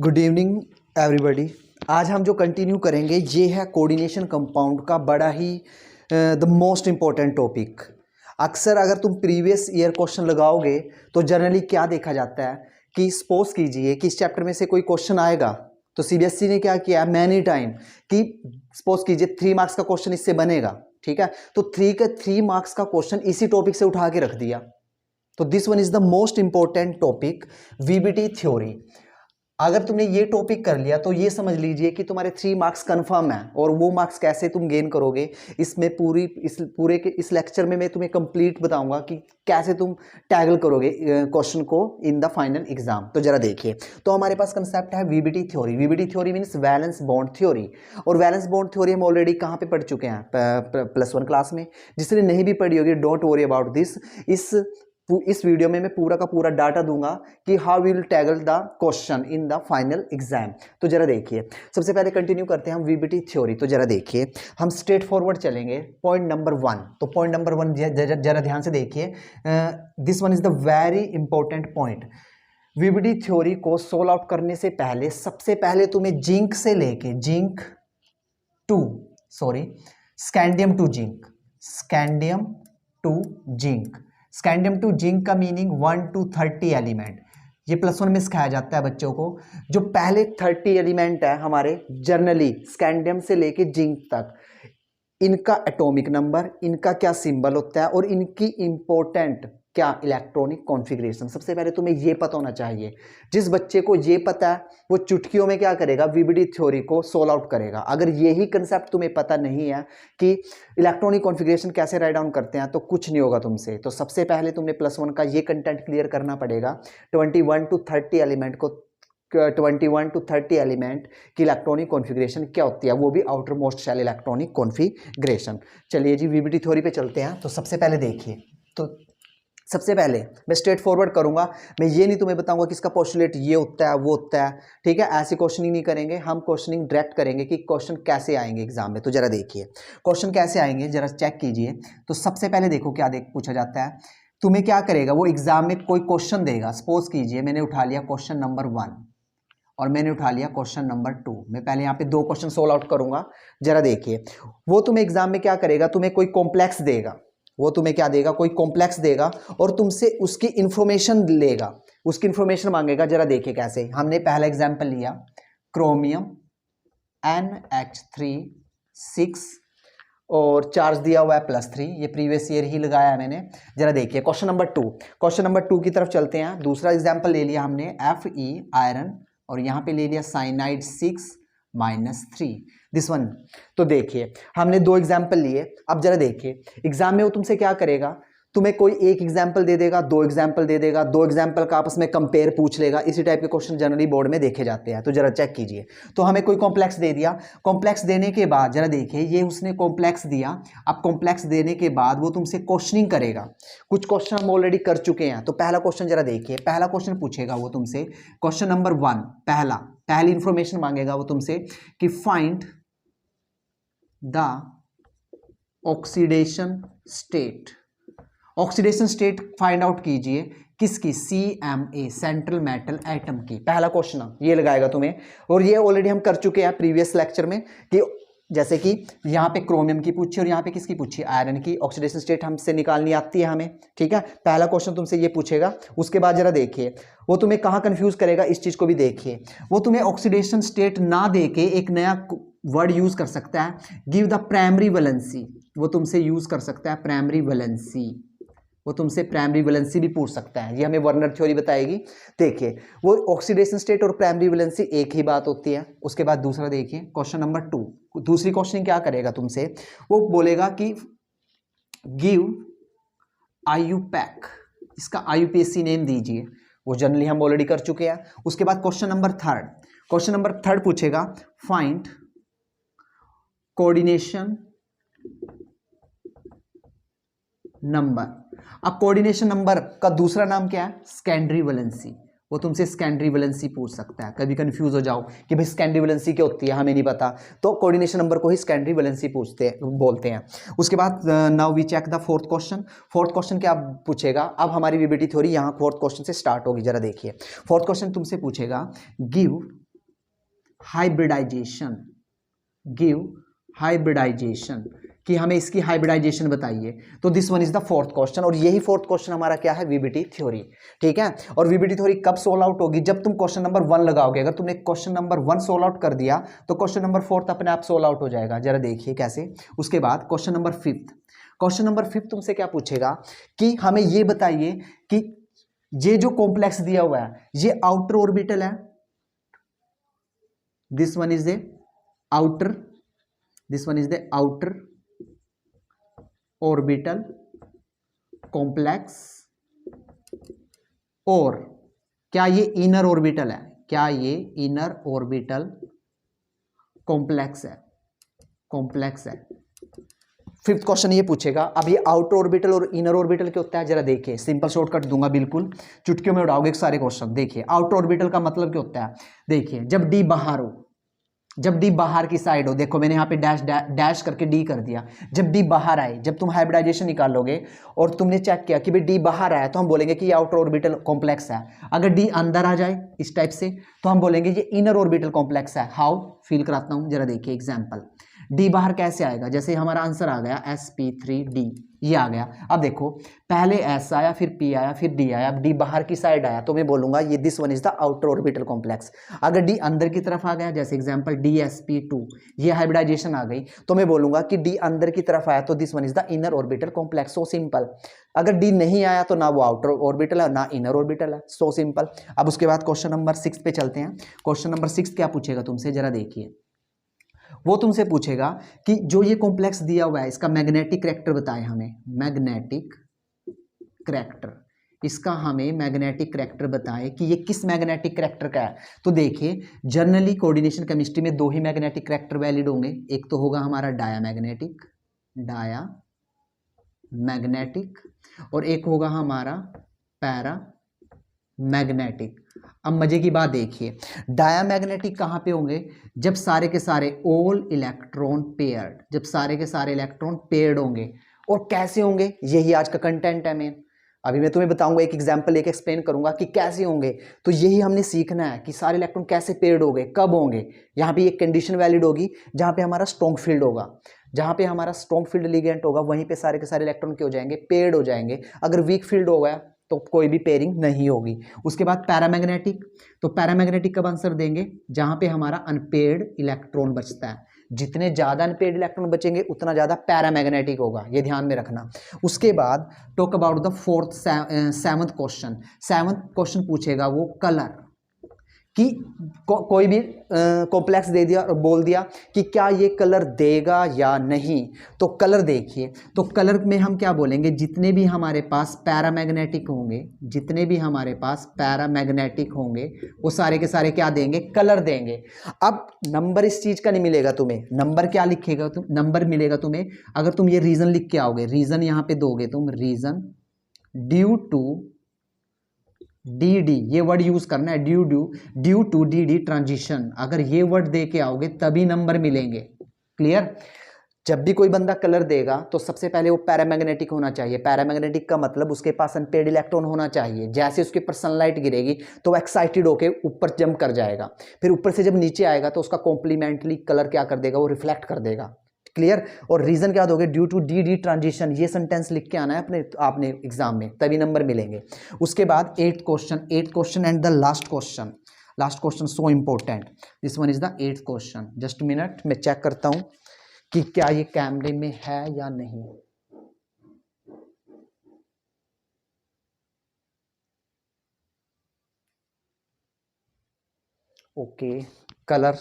Good evening everybody. आज हम जो कंटिन्यू करेंगे ये है कोऑर्डिनेशन कंपाउंड का बड़ा ही द मोस्ट इम्पॉर्टेंट टॉपिक। अक्सर अगर तुम प्रीवियस ईयर क्वेश्चन लगाओगे तो जनरली क्या देखा जाता है कि सपोज कीजिए कि इस चैप्टर में से कोई क्वेश्चन आएगा तो सीबीएसई ने क्या किया मैनी टाइम कि सपोज कीजिए 3 मार्क्स का क्वेश्चन इससे बनेगा, ठीक है, तो 3 मार्क्स का क्वेश्चन इसी टॉपिक से उठा के रख दिया। तो this one is the most important topic VBT theory. अगर तुमने ये टॉपिक कर लिया तो ये समझ लीजिए कि तुम्हारे 3 मार्क्स कंफर्म है। और वो मार्क्स कैसे तुम गेन करोगे इसमें इस लेक्चर में मैं तुम्हें कंप्लीट बताऊंगा कि कैसे तुम टैगल करोगे क्वेश्चन को इन द फाइनल एग्जाम। तो जरा देखिए, तो हमारे पास कंसेप्ट है VBT theory. VBT theory means valence bond theory. और वैलेंस बॉन्ड थ्योरी हम ऑलरेडी कहाँ पे पढ़ चुके हैं, +1 क्लास में। जिसने नहीं भी पढ़ी होगी डोंट वरी अबाउट दिस। इस वीडियो में मैं पूरा का पूरा डाटा दूंगा कि how will tackle the question in the final exam. तो जरा देखिए, सबसे पहले कंटिन्यू करते हैं हम वीबीटी थ्योरी। तो जरा देखिए, हम स्ट्रेट फॉरवर्ड चलेंगे। पॉइंट नंबर 1, तो पॉइंट नंबर 1 जरा ध्यान से देखिए, this one is the very important point. VBT theory को सोल्व आउट करने से पहले सबसे पहले तुम्हें जिंक से लेके स्कैंडियम टू जिंक का मीनिंग 1 to 30 एलिमेंट। ये +1 में सिखाया जाता है बच्चों को। जो पहले 30 एलिमेंट है हमारे जनरली स्कैंडियम से लेके जिंक तक, इनका एटॉमिक नंबर, इनका क्या सिंबल होता है और इनकी इंपॉर्टेंट क्या इलेक्ट्रॉनिक कॉन्फ़िगरेशन, सबसे पहले तुम्हें ये पता होना चाहिए। जिस बच्चे को ये पता है वो चुटकियों में क्या करेगा, वीबीटी थ्योरी को सोल्व आउट करेगा। अगर यही कंसेप्ट तुम्हें पता नहीं है कि इलेक्ट्रॉनिक कॉन्फ़िगरेशन कैसे राइट डाउन करते हैं तो कुछ नहीं होगा तुमसे। तो सबसे पहले तुमने +1 का ये कंटेंट क्लियर करना पड़ेगा। 21 to 30 एलिमेंट की इलेक्ट्रॉनिक कॉन्फ़िगरेशन क्या होती है, वो भी outermost shell electronic configuration. चलिए जी वीबीटी थ्योरी पे चलते हैं। तो सबसे पहले देखिए, तो सबसे पहले मैं स्ट्रेट फॉरवर्ड करूंगा। मैं ये नहीं तुम्हें बताऊंगा कि इसका पोस्टुलेट ये होता है वो होता है, ठीक है। ऐसी क्वेश्चनिंग नहीं करेंगे हम, क्वेश्चनिंग डायरेक्ट करेंगे कि क्वेश्चन कैसे आएंगे एग्जाम में। तो जरा देखिए क्वेश्चन कैसे आएंगे, जरा चेक कीजिए। तो सबसे पहले देखो क्या पूछा जाता है। तुम्हें क्या करेगा, वो एग्जाम में कोई क्वेश्चन देगा। सपोज कीजिए मैंने उठा लिया क्वेश्चन नंबर 1 और मैंने उठा लिया क्वेश्चन नंबर 2। मैं पहले यहाँ पे 2 क्वेश्चन सोल्व आउट करूंगा। जरा देखिए, वो तुम्हें एग्जाम में क्या करेगा, तुम्हें कोई कॉम्प्लेक्स देगा। वो तुम्हें क्या देगा, कोई कॉम्प्लेक्स देगा और तुमसे उसकी इंफॉर्मेशन लेगा, उसकी इंफॉर्मेशन मांगेगा। जरा देखिए कैसे। हमने पहला एग्जांपल लिया क्रोमियम NH3 6 और चार्ज दिया हुआ है +3। ये प्रीवियस ईयर ही लगाया है मैंने। जरा देखिए क्वेश्चन नंबर 2 की तरफ चलते हैं। दूसरा एग्जाम्पल ले लिया हमने Fe आयरन और यहाँ पे ले लिया साइनाइड 6-3 दिस वन। तो देखिए हमने 2 एग्जाम्पल लिए। अब जरा देखिए एग्जाम में वो तुमसे क्या करेगा, तुम्हें कोई एक एग्जाम्पल दे देगा, 2 एग्जाम्पल दे देगा, 2 एग्जाम्पल का आपस में कंपेयर पूछ लेगा। इसी टाइप के क्वेश्चन जनरली बोर्ड में देखे जाते हैं। तो जरा चेक कीजिए। तो हमें कोई कॉम्प्लेक्स दे दिया। कॉम्प्लेक्स देने के बाद जरा देखिए, ये उसने कॉम्प्लेक्स दिया। अब कॉम्प्लेक्स देने के बाद वो तुमसे क्वेश्चनिंग करेगा। कुछ क्वेश्चन हम ऑलरेडी कर चुके हैं। तो पहला क्वेश्चन जरा देखिए, पहला क्वेश्चन पूछेगा वो तुमसे, क्वेश्चन नंबर 1 पहली इंफॉर्मेशन मांगेगा वो तुमसे कि find the oxidation state find out कीजिए। किसकी, CMA सेंट्रल मेटल एटम की। पहला क्वेश्चन ये लगाएगा तुम्हें। और ये ऑलरेडी हम कर चुके हैं प्रीवियस लेक्चर में कि जैसे कि यहाँ पे क्रोमियम की पूछी और यहाँ पे किसकी पूछी, आयरन की। ऑक्सीडेशन स्टेट हमसे निकालनी आती है हमें, ठीक है। पहला क्वेश्चन तुमसे ये पूछेगा। उसके बाद जरा देखिए वो तुम्हें कहाँ कंफ्यूज करेगा, इस चीज को भी देखिए। वो तुम्हें ऑक्सीडेशन स्टेट ना देके एक नया वर्ड यूज कर सकता है, गिव द प्राइमरी वैलेंसी। वो तुमसे यूज कर सकता है प्राइमरी वैलेंसी। वो तुमसे प्राइमरी वैलेंसी भी पूछ सकता है। ये हमें वर्नर थ्योरी बताएगी। देखिए वो ऑक्सीडेशन स्टेट और प्राइमरी वैलेंसी एक ही बात होती है। उसके बाद दूसरा देखिए क्वेश्चन नंबर 2। दूसरी क्वेश्चन क्या करेगा तुमसे, वो बोलेगा कि गिव IUPAC, इसका IUPAC नेम दीजिए। वो जनरली हम ऑलरेडी कर चुके हैं। उसके बाद क्वेश्चन नंबर 3 पूछेगा फाइंड कोऑर्डिनेशन नंबर। अब कोऑर्डिनेशन नंबर का दूसरा नाम क्या है, सेकेंडरी वैलेंसी। वो तुमसे सेकेंडरी वैलेंसी पूछ सकता है। कभी कंफ्यूज हो जाओ कि भाई सेकेंडरी वैलेंसी क्या होती है, हमें नहीं पता, तो कोऑर्डिनेशन नंबर को ही सेकेंडरी वैलेंसी बोलते हैं। उसके बाद now we check the fourth question क्या पूछेगा। अब हमारी वीबीटी थ्योरी यहाँ फोर्थ क्वेश्चन से स्टार्ट होगी। जरा देखिए फोर्थ क्वेश्चन तुमसे पूछेगा गिव हाइब्रिडाइजेशन, गिव हाइब्रिडाइजेशन, कि हमें इसकी हाइब्रिडाइजेशन बताइए। तो this one is the fourth question, और यही फोर्थ क्वेश्चन हमारा क्या है, वीबीटी थ्योरी। ठीक है, और वीबीटी थ्योरी कब सोल्व आउट होगी, जब तुम क्वेश्चन नंबर 1 लगाओगे। अगर तुमने क्वेश्चन नंबर 1 सोल्व आउट कर दिया तो क्वेश्चन नंबर 4 अपने आप सोल्व आउट हो जाएगा। जरा देखिए कैसे। उसके बाद क्वेश्चन नंबर 5, क्वेश्चन नंबर 5 तुमसे क्या पूछेगा कि हमें ये बताइए कि ये जो कॉम्प्लेक्स दिया हुआ है ये आउटर ऑर्बिटल है, this one is the outer, this one is the outer orbital complex, और क्या ये इनर ऑर्बिटल है, क्या ये इनर ऑर्बिटल कॉम्प्लेक्स है, कॉम्प्लेक्स है। फिफ्थ क्वेश्चन ये पूछेगा। अब ये आउटर ऑर्बिटल और इनर ऑर्बिटल क्या होता है, जरा देखिए, सिंपल शॉर्टकट दूंगा, बिल्कुल चुटकियों में उड़ाओगे सारे क्वेश्चन। देखिए आउटर ऑर्बिटल का मतलब क्या होता है, देखिए जब डी बाहर हो, जब डी बाहर की साइड हो, देखो मैंने यहाँ पे डैश डैश करके डी कर दिया। जब डी बाहर आए, जब तुम हाइब्रिडाइजेशन निकालोगे और तुमने चेक किया कि भाई डी बाहर आया, तो हम बोलेंगे कि ये आउटर ऑर्बिटल कॉम्प्लेक्स है। अगर डी अंदर आ जाए इस टाइप से, तो हम बोलेंगे ये इनर ऑर्बिटल कॉम्प्लेक्स है। हाउ, फील कराता हूं, जरा देखिए एग्जांपल। डी बाहर कैसे आएगा, जैसे हमारा आंसर आ गया sp3d, ये आ गया। अब देखो पहले s आया, फिर p आया, फिर d आया, अब d बाहर की साइड आया, तो मैं बोलूंगा ये this one is the outer orbital complex. अगर d अंदर की तरफ आ गया, जैसे एग्जांपल dsp2, ये हाइब्रिडाइजेशन आ गई, तो मैं बोलूंगा कि d अंदर की तरफ आया तो this one is the inner orbital complex. So simple. अगर d नहीं आया तो ना वो आउटर ऑर्बिटल है ना इनर ऑर्बिटल है। So simple. अब उसके बाद क्वेश्चन नंबर 6 पे चलते हैं। क्वेश्चन नंबर 6 क्या पूछेगा तुमसे, जरा देखिए। वो तुमसे पूछेगा कि जो ये कॉम्प्लेक्स दिया हुआ है इसका मैग्नेटिक करैक्टर बताएं हमें, मैग्नेटिक करैक्टर, इसका हमें मैग्नेटिक करैक्टर बताएं कि ये किस मैग्नेटिक करैक्टर का है। तो देखिए जनरली कोऑर्डिनेशन केमिस्ट्री में 2 ही मैग्नेटिक करैक्टर वैलिड होंगे, एक तो होगा हमारा डायामैग्नेटिक, डायामैग्नेटिक, और एक होगा हमारा पैरा मैग्नेटिक। अब मजे की बात देखिए, डायामैग्नेटिक कहां पे होंगे, जब सारे के सारे ऑल इलेक्ट्रॉन पेयर्ड, जब सारे के सारे इलेक्ट्रॉन पेयर्ड होंगे। और कैसे होंगे, यही आज का कंटेंट है मेन। अभी मैं तुम्हें बताऊंगा, एक एग्जांपल लेके एक्सप्लेन करूंगा कि कैसे होंगे। तो यही हमने सीखना है कि सारे इलेक्ट्रॉन कैसे पेयर्ड होंगे, कब होंगे। यहाँ पे एक कंडीशन वैलिड होगी जहां पे हमारा स्ट्रॉन्ग फील्ड होगा, जहां पे हमारा स्ट्रॉन्ग फील्ड लिगेंट होगा, वहीं पे सारे के सारे इलेक्ट्रॉन क्या हो जाएंगे, पेयर्ड हो जाएंगे। अगर वीक फील्ड हो गया तो कोई भी पेयरिंग नहीं होगी। उसके बाद पैरामैग्नेटिक, तो पैरामैग्नेटिक कब आंसर देंगे, जहां पे हमारा अनपेयर्ड इलेक्ट्रॉन बचता है। जितने ज्यादा अनपेयर्ड इलेक्ट्रॉन बचेंगे उतना ज्यादा पैरामैग्नेटिक होगा, ये ध्यान में रखना। उसके बाद talk about the fourth seventh question. Seventh question पूछेगा वो कलर, कि कोई भी कॉम्प्लेक्स दे दिया और बोल दिया कि क्या ये कलर देगा या नहीं। तो कलर देखिए, तो कलर में हम क्या बोलेंगे, जितने भी हमारे पास पैरामैग्नेटिक होंगे, जितने भी हमारे पास पैरामैग्नेटिक होंगे वो सारे के सारे क्या देंगे, कलर देंगे। अब नंबर इस चीज का नहीं मिलेगा तुम्हें, नंबर क्या लिखेगा तुम, नंबर मिलेगा तुम्हें अगर तुम ये रीजन लिख के आओगे। रीजन यहां पे दोगे तुम, reason due to D d, ये वर्ड यूज करना है, due to D D transition. अगर ये वर्ड दे के आओगे तभी नंबर मिलेंगे। क्लियर। जब भी कोई बंदा कलर देगा तो सबसे पहले वो पैरामैग्नेटिक होना चाहिए। पैरामैग्नेटिक का मतलब उसके पास अनपेयर्ड इलेक्ट्रॉन होना चाहिए। जैसे उसके ऊपर सनलाइट गिरेगी तो वो एक्साइटेड होकर ऊपर जंप कर जाएगा, फिर ऊपर से जब नीचे आएगा तो उसका कॉम्प्लीमेंटली कलर क्या कर देगा, वो रिफ्लेक्ट कर देगा। क्लियर। और रीजन क्या दोगे, due to D D transition. ये सेंटेंस लिख के आना है अपने आपने एग्जाम में, तभी नंबर मिलेंगे। उसके बाद eighth question and the last question so important, this one is the eighth question. Just minute, मैं चेक करता हूं कि क्या ये कैमरे में है या नहीं। ओके, कलर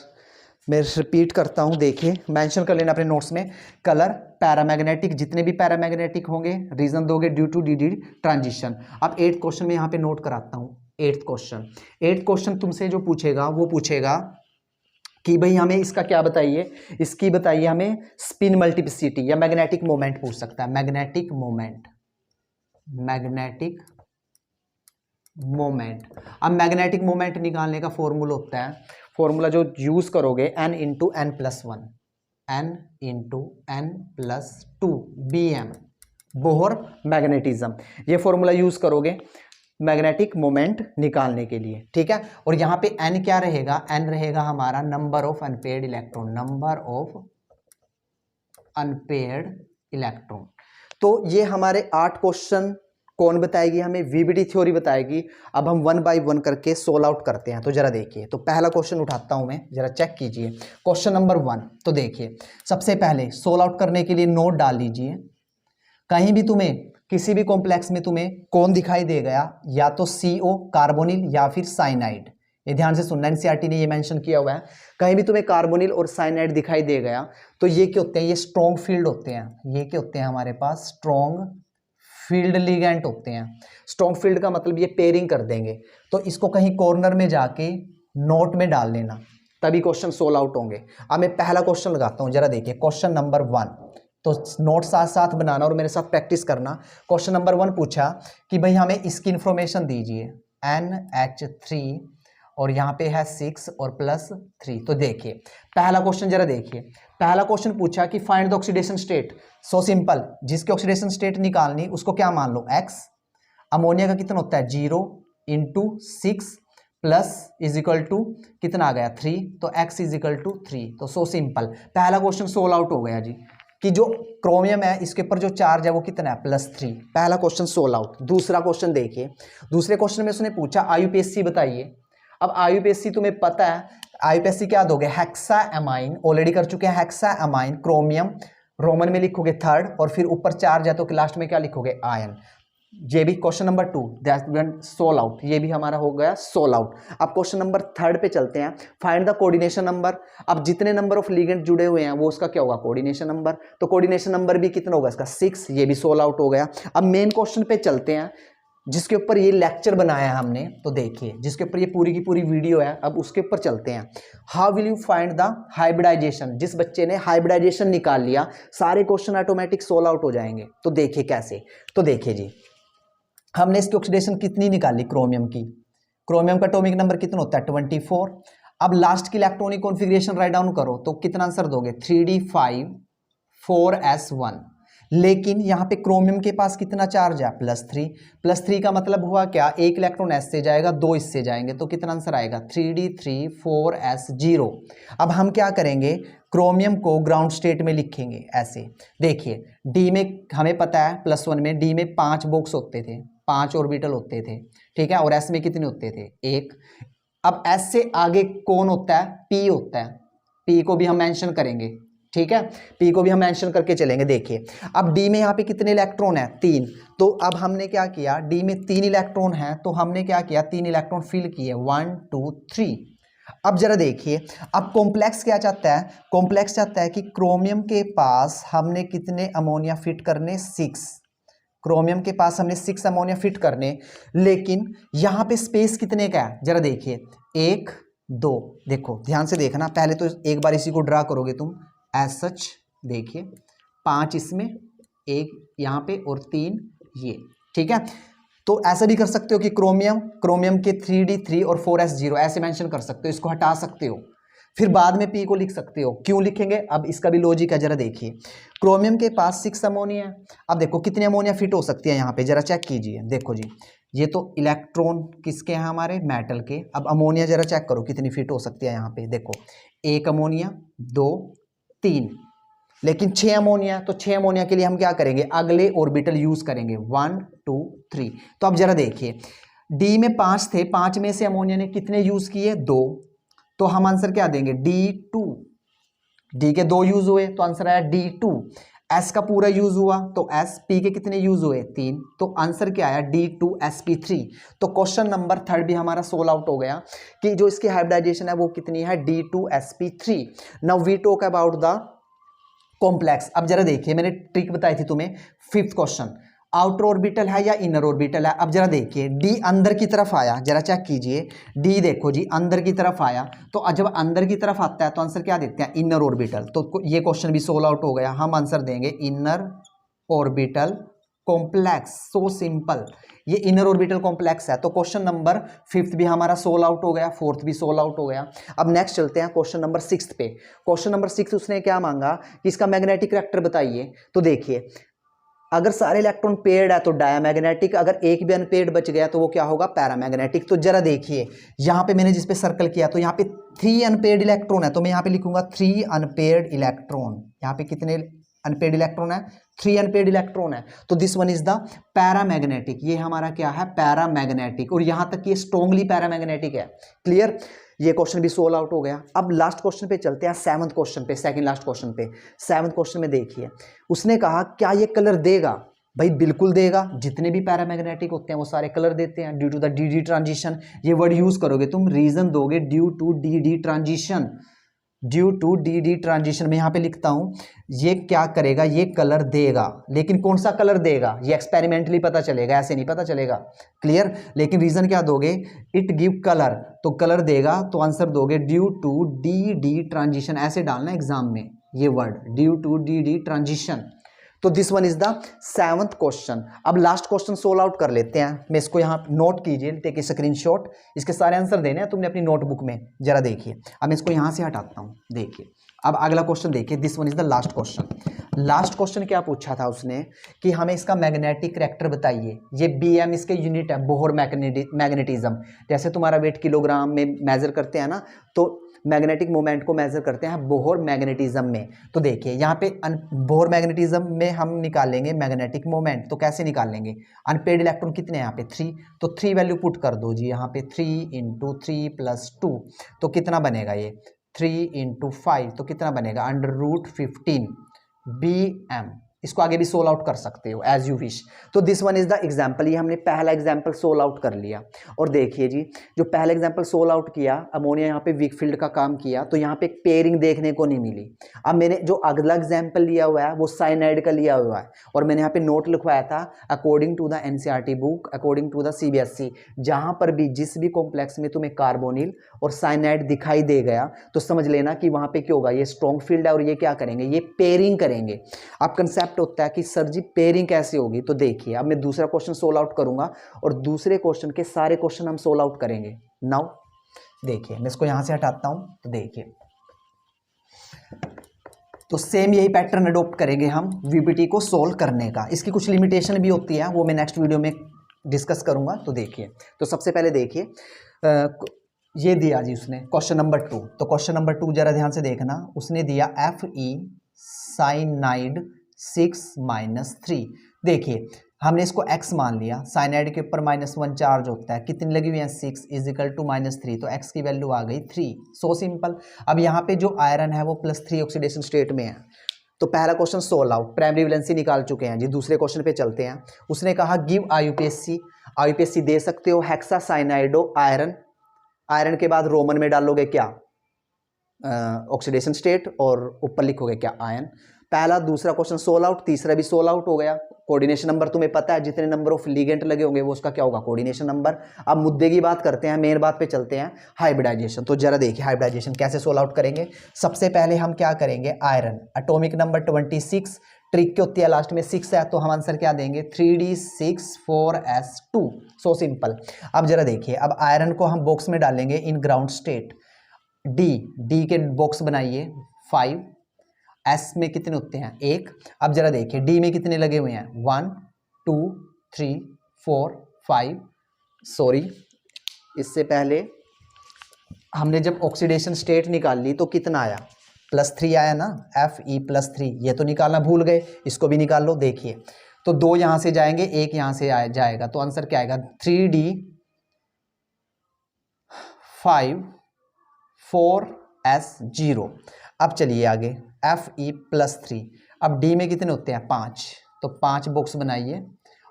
मैं रिपीट करता हूं, देखिए मेंशन कर लेना अपने नोट्स में। कलर पैरामैग्नेटिक, जितने भी पैरामैग्नेटिक होंगे, रीजन दोगे due to D D transition. अब 8th क्वेश्चन में यहां पे नोट कराता हूं। 8th क्वेश्चन तुमसे जो पूछेगा वो पूछेगा कि भाई हमें इसका क्या बताइए, इसकी बताइए हमें स्पिन मल्टीप्लिसिटी या मैग्नेटिक मोमेंट पूछ सकता है। Magnetic moment. अब मैग्नेटिक मोमेंट निकालने का फॉर्मूला होता है, फॉर्मूला जो यूज करोगे n into n plus one, n into n plus two, BM, Bohr magnetism. ये फॉर्मूला यूज करोगे मैग्नेटिक मोमेंट निकालने के लिए, ठीक है। और यहाँ पे n क्या रहेगा, n रहेगा हमारा number of unpaired electron, number of unpaired electron. तो ये हमारे 8 क्वेश्चन कौन बताएगी हमें, वीबीडी थ्योरी बताएगी। अब हम 1 बाय 1 करके सोल्व आउट करते हैं। तो जरा देखिए, तो पहला क्वेश्चन उठाता हूं मैं, जरा चेक कीजिए क्वेश्चन नंबर 1। तो देखिए सबसे पहले सोल्व आउट करने के लिए नोट डाल लीजिए। कहीं भी तुम्हें किसी भी कॉम्प्लेक्स में तुम्हें कौन दिखाई दे गया, या तो CO कार्बोनिल या फिर साइनाइड, ये ध्यान से सुनना, एनसीईआरटी ने ये मेंशन किया हुआ है। कहीं भी तुम्हें कार्बोनिल और साइनाइड दिखाई दे गया तो ये क्या होते हैं, ये स्ट्रॉन्ग फील्ड होते हैं। ये क्या होते हैं हमारे पास, स्ट्रॉन्ग फील्ड लिगेंड होते हैं। स्ट्रॉन्ग फील्ड का मतलब ये पेयरिंग कर देंगे। तो इसको कहीं कॉर्नर में जाके नोट में डाल लेना, तभी क्वेश्चन सोल्व आउट होंगे। अब मैं पहला क्वेश्चन लगाता हूं, जरा देखिए क्वेश्चन नंबर 1। तो नोट साथ साथ बनाना और मेरे साथ प्रैक्टिस करना। क्वेश्चन नंबर 1 पूछा कि भाई हमें इसकी इंफॉर्मेशन दीजिए, NH3 और यहाँ पे है 6 और +3। तो देखिए पहला क्वेश्चन जरा देखिए, पहला क्वेश्चन पूछा कि find the oxidation state. So simple, जिसकी ऑक्सीडेशन स्टेट निकालनी उसको क्या मान लो, X। अमोनिया का कितना होता है, 0 × 6 प्लस इज इक्वल टू कितना आ गया, 3। तो X इज इक्वल टू 3। तो सो सिंपल, पहला क्वेश्चन सोल्व आउट हो गया जी, कि जो क्रोमियम है इसके ऊपर जो चार्ज है वो कितना है, +3। पहला क्वेश्चन सोल्व आउट। दूसरा क्वेश्चन देखिए, दूसरे क्वेश्चन में उसने पूछा IUPAC बताइए। अब IUPAC तुम्हें पता है, IUPAC क्या दोगे, हेक्सा एमाइन, ऑलरेडी कर चुके हैं, हेक्सा एमाइन क्रोमियम, रोमन में लिखोगे 3rd, और फिर ऊपर चार्ज है तो लास्ट में क्या लिखोगे, आयन। ये भी question number 2 that solve out, ये भी हमारा हो गया सोल्व आउट। अब क्वेश्चन नंबर 3 पे चलते हैं, फाइंड द कोऑर्डिनेशन नंबर। अब जितने नंबर ऑफ लिगेंड जुड़े हुए हैं वो उसका क्या होगा, कोऑर्डिनेशन नंबर। तो कोऑर्डिनेशन नंबर भी कितना होगा इसका, 6। ये भी सोल्व आउट हो गया। अब मेन क्वेश्चन पे चलते हैं, जिसके ऊपर ये लेक्चर बनाया है हमने। तो देखिए जिसके ऊपर ये पूरी की पूरी वीडियो है, अब उसके ऊपर चलते हैं। How will you find the hybridization. जिस बच्चे ने हाइब्रिडाइजेशन निकाल लिया, सारे क्वेश्चन ऑटोमेटिक सोल्व आउट हो जाएंगे। तो देखिए कैसे, तो देखिए जी, हमने इसकी ऑक्सीडेशन कितनी निकाली, क्रोमियम की। क्रोमियम का एटॉमिक नंबर कितना होता है, 24। अब लास्ट की इलेक्ट्रॉनिक कॉन्फ़िगरेशन राइट डाउन करो तो कितना आंसर दोगे, 3d5 4s1। लेकिन यहाँ पे क्रोमियम के पास कितना चार्ज है, +3। +3 का मतलब हुआ क्या, एक इलेक्ट्रॉन S से जाएगा, 2 इससे जाएंगे, तो कितना आंसर आएगा, 3d3 4s0। अब हम क्या करेंगे, क्रोमियम को ग्राउंड स्टेट में लिखेंगे ऐसे। देखिए डी में हमें पता है, +1 में डी में 5 बॉक्स होते थे, 5 ऑर्बिटल होते थे, ठीक है। और S में कितने होते थे, 1। अब S से आगे कौन होता है, P होता है। P को भी हम मेंशन करेंगे, ठीक है, P को भी हम मेंशन करके चलेंगे। देखिए अब D में यहाँ पे कितने इलेक्ट्रॉन है, 3। तो अब हमने क्या किया, D में 3 इलेक्ट्रॉन है, तो हमने क्या किया, 3 इलेक्ट्रॉन फिल किए, 1 2 3। अब जरा देखिए, अब कॉम्प्लेक्स क्या चाहता है, कॉम्प्लेक्स चाहता है कि क्रोमियम के पास हमने कितने अमोनिया फिट करने, 6। क्रोमियम के पास हमने 6 अमोनिया फिट करने, लेकिन यहाँ पे स्पेस कितने का है, जरा देखिए 1 2। देखो ध्यान से देखना, पहले तो एक बार इसी को ड्रा करोगे तुम एज सच। देखिए 5 इसमें, 1 यहाँ पे और 3 ये, ठीक है। तो ऐसा भी कर सकते हो कि क्रोमियम के 3d3 और 4s0 ऐसे मेंशन कर सकते हो, इसको हटा सकते हो, फिर बाद में P को लिख सकते हो। क्यों लिखेंगे, अब इसका भी लॉजिक है, जरा देखिए। क्रोमियम के पास 6 अमोनिया है। अब देखो कितनी अमोनिया फिट हो सकती है यहाँ पे, जरा चेक कीजिए। देखो जी, ये तो इलेक्ट्रॉन किसके हैं, हमारे मेटल के। अब अमोनिया जरा चेक करो कितनी फिट हो सकती है यहाँ पे। देखो 1 अमोनिया, 2 3, लेकिन 6 अमोनिया, तो 6 अमोनिया के लिए हम क्या करेंगे, अगले ऑर्बिटल यूज करेंगे, 1 2 3। तो अब जरा देखिए, डी में 5 थे, 5 में से अमोनिया ने कितने यूज किए, 2। तो हम आंसर क्या देंगे, D2। डी के 2 यूज हुए तो आंसर आया D2। S का पूरा यूज हुआ तो S। P के कितने यूज हुए, 3। तो आंसर क्या आया, D2sp3। तो क्वेश्चन नंबर 3 भी हमारा सोल्व आउट हो गया कि जो इसकी हाइब्रिडाइजेशन है वो कितनी है, D2sp3। Now we talk about the complex. अब जरा देखिए, मैंने ट्रिक बताई थी तुम्हें, 5th क्वेश्चन, आउटर ऑर्बिटल है या इनर ऑर्बिटल है। अब जरा देखिए, डी अंदर की तरफ आया, जरा चेक कीजिए, डी देखो जी अंदर की तरफ आया, तो जब अंदर की तरफ आता है तो आंसर क्या देते हैं, इनर ऑर्बिटल। तो ये क्वेश्चन भी सोल्व आउट हो गया, हम आंसर देंगे inner orbital complex. So simple, ये इनर ऑर्बिटल कॉम्प्लेक्स है। तो क्वेश्चन नंबर 5th भी हमारा सोल्व आउट हो गया, 4th भी सोल्व आउट हो गया। अब नेक्स्ट चलते हैं क्वेश्चन नंबर 6 पे। क्वेश्चन नंबर 6 उसने क्या मांगा कि इसका मैग्नेटिक वेक्टर बताइए। तो देखिए अगर सारे इलेक्ट्रॉन पेयर्ड है तो डायामैग्नेटिक, अगर एक भी अनपेयर्ड बच गया तो वो क्या होगा, पैरामैग्नेटिक। तो जरा देखिए यहाँ पे मैंने जिस पे सर्कल किया तो यहाँ पे 3 अनपेयर्ड इलेक्ट्रॉन है, तो मैं यहाँ पे लिखूंगा 3 अनपेयर्ड इलेक्ट्रॉन। यहाँ पे कितने अनपेयर्ड इलेक्ट्रॉन है, 3 अनपेयर्ड इलेक्ट्रॉन है, तो this one is the paramagnetic. ये हमारा क्या है, पैरामैग्नेटिक, और यहां तक ये स्ट्रॉन्गली पैरामैग्नेटिक है। क्लियर, ये क्वेश्चन भी सोल्व आउट हो गया। अब लास्ट क्वेश्चन पे चलते हैं, 7th क्वेश्चन पे, सेकंड लास्ट क्वेश्चन पे। 7th क्वेश्चन में देखिए, उसने कहा क्या ये कलर देगा, भाई बिल्कुल देगा, जितने भी पैरामैग्नेटिक होते हैं वो सारे कलर देते हैं due to the d D transition. ये वर्ड यूज करोगे तुम, रीजन दोगे due to D D transition, due to D D transition. मैं यहाँ पे लिखता हूँ ये क्या करेगा, ये कलर देगा, लेकिन कौन सा कलर देगा ये एक्सपेरिमेंटली पता चलेगा, ऐसे नहीं पता चलेगा। क्लियर, लेकिन रीजन क्या दोगे, इट गिव कलर, तो कलर देगा, तो आंसर दोगे due to D D transition, ऐसे डालना एग्जाम में ये word, due to D D transition. तो this one is the 7th question. अब लास्ट क्वेश्चन सोल्व आउट कर लेते हैं। मैं इसको यहाँ नोट कीजिए, टेक ए स्क्रीनशॉट, इसके सारे आंसर देने हैं तुमने अपनी नोटबुक में, जरा देखिए। अब मैं इसको यहाँ से हटाता हूँ, देखिए अब अगला क्वेश्चन देखिए, this one is the last question. Last question क्या पूछा था उसने कि हमें इसका मैग्नेटिक करैक्टर बताइए। ये BM इसके यूनिट है, बोहर मैग्नेटिज्म। जैसे तुम्हारा वेट किलोग्राम में मेजर करते हैं ना, तो मैग्नेटिक मोमेंट को मेजर करते हैं बोहर मैग्नेटिज्म में। तो देखिए यहाँ पे बोहर मैग्नेटिज्म में हम निकालेंगे मैग्नेटिक मोमेंट, तो कैसे निकालेंगे, अनपेड इलेक्ट्रॉन कितने हैं यहाँ पे 3, तो 3 वैल्यू पुट कर दो जी यहाँ पे, 3 × 3 + 2, तो कितना बनेगा ये 3 × 5, तो कितना बनेगा √15 BM। इसको आगे भी सोल्व आउट कर सकते हो एज यू विश। तो this one is the example, ये हमने पहला एग्जाम्पल सोल्व आउट कर लिया। और देखिए जी, जो पहला एग्जाम्पल सोल्व आउट किया, अमोनिया यहाँ पे वीक फील्ड का काम किया, तो यहाँ पे एक पेयरिंग देखने को नहीं मिली। अब मैंने जो अगला एग्जाम्पल लिया हुआ है वो साइनाइड का लिया हुआ है, और मैंने यहाँ पे नोट लिखवाया था according to the NCERT book, according to the CBSE, जहाँ पर भी जिस भी कॉम्प्लेक्स में तुम्हें कार्बोनिल और साइनाइड दिखाई दे गया तो समझ लेना कि वहाँ पे क्या होगा, ये स्ट्रॉन्ग फील्ड है और ये क्या करेंगे, ये पेयरिंग करेंगे। अब कंसेप्ट होता है कि सर जी पेयरिंग कैसे होगी, तो देखिए अब मैं दूसरा क्वेश्चन सोल्व आउट करूंगा और दूसरे क्वेश्चन के सारे क्वेश्चन हम सोल्व आउट करेंगे। नाउ देखिए मैं इसको यहां से हटाता हूं, तो देखिए तो सेम यही पैटर्न अडॉप्ट करेंगे हम VBT को सोल्व करने का। इसकी कुछ लिमिटेशन भी होती है, वो मैं नेक्स्ट वीडियो में डिस्कस करूंगा। तो देखिए, तो सबसे पहले देखिए ये दिया जी उसने क्वेश्चन नंबर 2, तो क्वेश्चन नंबर 2 जरा ध्यान से देखना, उसने दिया Fe साइनाइड 6 - 3। देखिए हमने इसको x मान लिया, साइनाइड के ऊपर -1 चार्ज होता है, कितनी लगी हुई है 6 = -3, तो x की वैल्यू आ गई 3। So simple. अब यहाँ पे जो आयरन है वो +3 ऑक्सीडेशन स्टेट में है। तो पहला question solve out, primary valency निकाल चुके हैं जी। दूसरे क्वेश्चन पे चलते हैं। उसने कहा गिव IUPAC दे सकते हो, हेक्सा साइनाइडो आयरन, आयरन के बाद रोमन में डालोगे क्या ऑक्सीडेशन स्टेट, और ऊपर लिखोगे क्या आयन। पहला दूसरा क्वेश्चन सोल्व आउट, तीसरा भी सोल्व आउट हो गया। कोऑर्डिनेशन नंबर तुम्हें पता है, जितने नंबर ऑफ लिगेंड लगे होंगे वो उसका क्या होगा, कोऑर्डिनेशन नंबर। अब मुद्दे की बात करते हैं, मेन बात पे चलते हैं, हाइब्रिडाइजेशन। तो जरा देखिए हाइब्रिडाइजेशन कैसे सोल्व आउट करेंगे। सबसे पहले हम क्या करेंगे, आयरन एटॉमिक नंबर 26, ट्रिक क्या होती है लास्ट में 6 है, तो हम आंसर क्या देंगे 3D6 4S2। So simple. अब जरा देखिए, अब आयरन को हम बॉक्स में डालेंगे इन ग्राउंड स्टेट, डी के बॉक्स बनाइए 5, S में कितने होते हैं 1। अब जरा देखिए D में कितने लगे हुए हैं 1 2 3 4 5। सॉरी, इससे पहले हमने जब ऑक्सीडेशन स्टेट निकाल ली तो कितना आया, +3 आया ना, Fe +3। ये तो निकालना भूल गए, इसको भी निकाल लो। देखिए तो 2 यहां से जाएंगे, 1 यहां से जाएगा, तो आंसर क्या आएगा 3D5 4S0। अब चलिए आगे, Fe +3। अब D में कितने होते हैं 5, तो 5 बॉक्स बनाइए,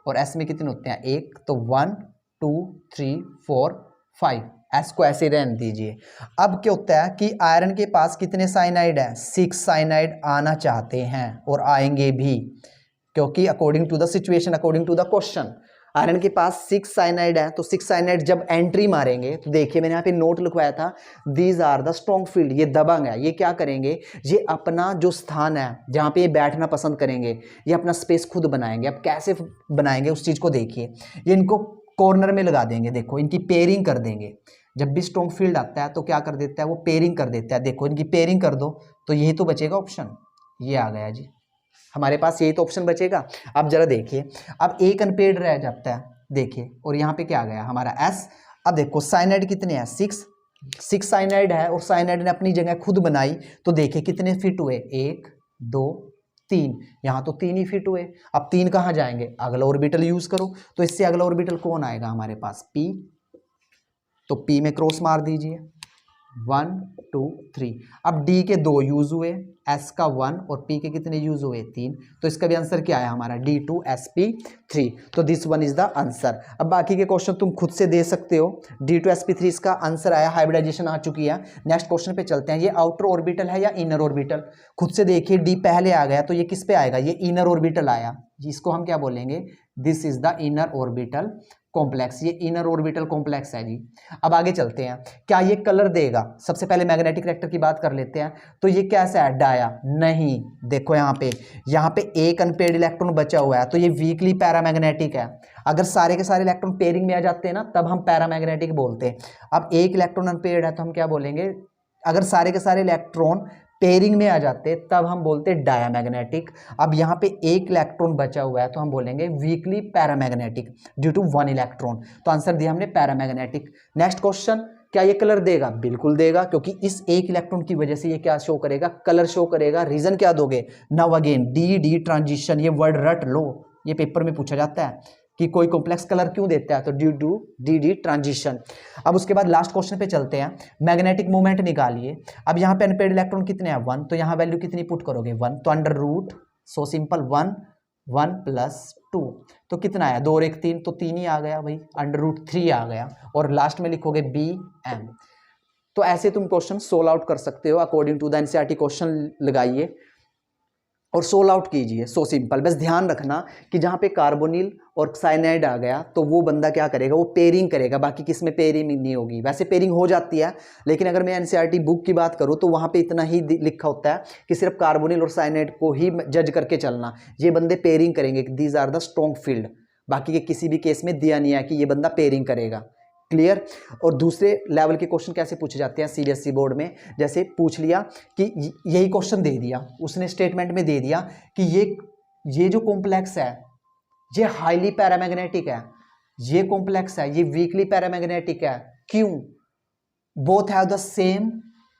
और S में कितने होते हैं 1, तो 1 2 3 4 5। S को ऐसे रहने दीजिए। अब क्या होता है कि आयरन के पास कितने साइनाइड है, 6 साइनाइड आना चाहते हैं और आएंगे भी, क्योंकि according to the situation, according to the question iron के पास 6 साइनाइड है। तो 6 साइनाइड जब एंट्री मारेंगे, तो देखिए मैंने यहाँ पे नोट लिखवाया था, these are the strong field, ये दबंग है, ये क्या करेंगे, ये अपना जो स्थान है जहाँ पे ये बैठना पसंद करेंगे, ये अपना स्पेस खुद बनाएंगे। अब कैसे बनाएंगे उस चीज़ को देखिए, ये इनको कॉर्नर में लगा देंगे, देखो इनकी पेयरिंग कर देंगे। जब भी स्ट्रॉन्ग फील्ड आता है तो क्या कर देता है, वो पेयरिंग कर देता है। देखो इनकी पेयरिंग कर दो, तो यही तो बचेगा ऑप्शन, ये आ गया जी। हमारे पास यही तो ऑप्शन बचेगा। अब जरा देखिए, अब एक अनपेड रह जाता है, देखिए, और यहाँ पे क्या आ गया हमारा S। अब देखो साइनाइड कितने हैं, 6 साइनाइड है, और साइनाइड ने अपनी जगह खुद बनाई, तो देखिए कितने फिट हुए, 1 2 3, यहाँ तो 3 ही फिट हुए। अब 3 कहाँ जाएंगे, अगला ऑर्बिटल यूज करो, तो इससे अगला ऑर्बिटल कौन आएगा हमारे पास, P। तो P में क्रॉस मार दीजिए, 1 2 3। अब D के 2 यूज हुए, S का 1, और P के कितने यूज हुए, 3। तो इसका भी आंसर क्या है हमारा, D2sp3। तो this one is the answer. अब बाकी के क्वेश्चन तुम खुद से दे सकते हो। D2sp3 इसका आंसर आया, हाइब्रिडाइजेशन आ चुकी है। नेक्स्ट क्वेश्चन पे चलते हैं। ये आउटर ऑर्बिटल है या इनर ऑर्बिटल, खुद से देखिए, D पहले आ गया तो ये किस पे आएगा, ये इनर ऑर्बिटल आया, जिसको हम क्या बोलेंगे, this is the inner orbital complex. ये इनर ऑर्बिटल कॉम्प्लेक्स है जी। अब आगे चलते हैं, क्या ये कलर देगा। सबसे पहले मैग्नेटिक रिएक्टर की बात कर लेते हैं। तो ये कैसा है, डाया, नहीं, देखो यहाँ पे एक अनपेयर्ड इलेक्ट्रॉन बचा हुआ है, तो ये वीकली पैरामैग्नेटिक है। अगर सारे के सारे इलेक्ट्रॉन पेयरिंग में आ जाते हैं ना, तब हम पैरामैग्नेटिक बोलते हैं। अब एक इलेक्ट्रॉन अनपेयर्ड है तो हम क्या बोलेंगे, अगर सारे के सारे इलेक्ट्रॉन पेयरिंग में आ जाते तब हम बोलते डायामैग्नेटिक। अब यहाँ पे एक इलेक्ट्रॉन बचा हुआ है तो हम बोलेंगे weakly paramagnetic due to 1 electron. तो आंसर दिया हमने पैरामैग्नेटिक। नेक्स्ट क्वेश्चन, क्या ये कलर देगा, बिल्कुल देगा, क्योंकि इस एक इलेक्ट्रॉन की वजह से ये क्या शो करेगा, कलर शो करेगा। रीजन क्या दोगे, नाउ अगेन डी ट्रांजिशन, ये वर्ड रट लो, ये पेपर में पूछा जाता है कि कोई कॉम्प्लेक्स कलर क्यों देता है, तो ड्यू टू डी ट्रांजिशन। अब उसके बाद लास्ट क्वेश्चन पे चलते हैं, मैग्नेटिक मोमेंट निकालिए। अब यहाँ पे अनपेयर्ड इलेक्ट्रॉन कितने हैं, 1, तो यहाँ वैल्यू कितनी पुट करोगे, 1, तो अंडर रूट, सो सिंपल, 1 1 + 2, तो कितना है, 2 और 1 3, तो 3 ही आ गया भाई, अंडर रूट 3 आ गया, और लास्ट में लिखोगे BM। तो ऐसे तुम क्वेश्चन सोल्व आउट कर सकते हो according to the NCERT. Question लगाइए और सोल्व आउट कीजिए, सो सिंपल। बस ध्यान रखना कि जहाँ पे कार्बोनिल और साइनाइड आ गया तो वो बंदा क्या करेगा, वो पेयरिंग करेगा, बाकी किस में पेयरिंग नहीं होगी। वैसे पेयरिंग हो जाती है, लेकिन अगर मैं एनसीईआरटी बुक की बात करूँ तो वहाँ पे इतना ही लिखा होता है कि सिर्फ कार्बोनिल और साइनाइड को ही जज करके चलना, ये बंदे पेयरिंग करेंगे, these are the strong field. बाकी के किसी भी केस में दिया नहीं है कि ये बंदा पेयरिंग करेगा। क्लियर। और दूसरे लेवल के क्वेश्चन कैसे पूछे जाते हैं सीबीएसई बोर्ड में, जैसे पूछ लिया कि यही क्वेश्चन दे दिया, उसने स्टेटमेंट में दे दिया कि ये जो कॉम्प्लेक्स है ये हाईली पैरामैग्नेटिक है, ये कॉम्प्लेक्स है ये वीकली पैरामैग्नेटिक है, क्यों, बोथ हैव द सेम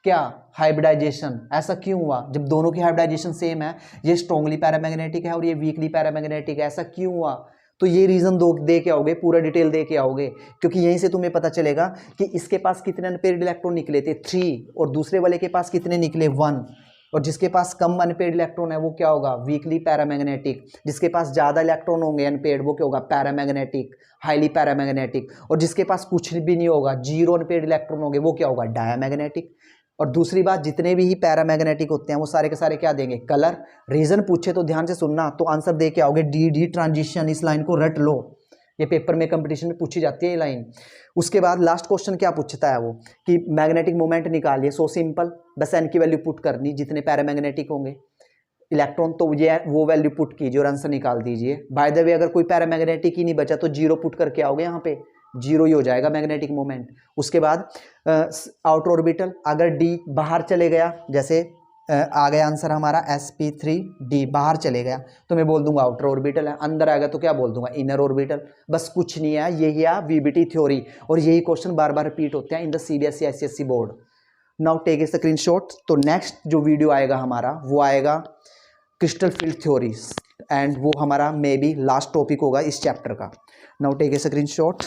क्या, हाइब्रिडाइजेशन। ऐसा क्यों हुआ, जब दोनों की हाइब्रिडाइजेशन सेम है, ये स्ट्रॉन्गली पैरामैग्नेटिक है और ये वीकली पैरामैग्नेटिक है, ऐसा क्यों हुआ। तो ये रीजन दे के आओगे, पूरा डिटेल दे के आओगे, क्योंकि यहीं से तुम्हें पता चलेगा कि इसके पास कितने अनपेयर्ड इलेक्ट्रॉन निकले थे, 3, और दूसरे वाले के पास कितने निकले, 1, और जिसके पास कम अनपेयर्ड इलेक्ट्रॉन है वो क्या होगा, वीकली पैरामैग्नेटिक। जिसके पास ज़्यादा इलेक्ट्रॉन होंगे अनपेयर्ड वो क्या होगा, पैरामैग्नेटिक, हाईली पैरामैग्नेटिक। और जिसके पास कुछ भी नहीं होगा, 0 अनपेयर्ड इलेक्ट्रॉन होंगे, वो क्या होगा, डायामैग्नेटिक। और दूसरी बात, जितने भी ही पैरामैग्नेटिक होते हैं वो सारे के सारे क्या देंगे, कलर। रीजन पूछे तो ध्यान से सुनना, तो आंसर दे के आओगे डी ट्रांजिशन। इस लाइन को रट लो, ये पेपर में कंपटीशन में पूछी जाती है ये लाइन। उसके बाद लास्ट क्वेश्चन क्या पूछता है वो, कि मैग्नेटिक मोमेंट निकालिए। सो सिंपल, बस एन की वैल्यू पुट करनी, जितने पैरामैग्नेटिक होंगे इलेक्ट्रॉन तो ये वो वैल्यू पुट कीजिए और आंसर निकाल दीजिए। बाय द वे अगर कोई पैरामैग्नेटिक ही नहीं बचा तो 0 पुट करके आओगे, यहाँ पे 0 ही हो जाएगा मैग्नेटिक मोमेंट। उसके बाद आउटर ऑर्बिटल, अगर डी बाहर चले गया, जैसे आ गया आंसर हमारा sp3d, बाहर चले गया तो मैं बोल दूंगा आउटर ऑर्बिटल है, अंदर आ गया तो क्या बोल दूंगा, इनर ऑर्बिटल। बस कुछ नहीं है, यही है वीबीटी थ्योरी, और यही क्वेश्चन बार बार रिपीट होते हैं in the CBSE ICSE board. Now take a screenshot. तो नेक्स्ट जो वीडियो आएगा हमारा वो आएगा क्रिस्टल फील्ड थ्योरीज, एंड वो हमारा मे बी लास्ट टॉपिक होगा इस चैप्टर का। Now take a screenshot.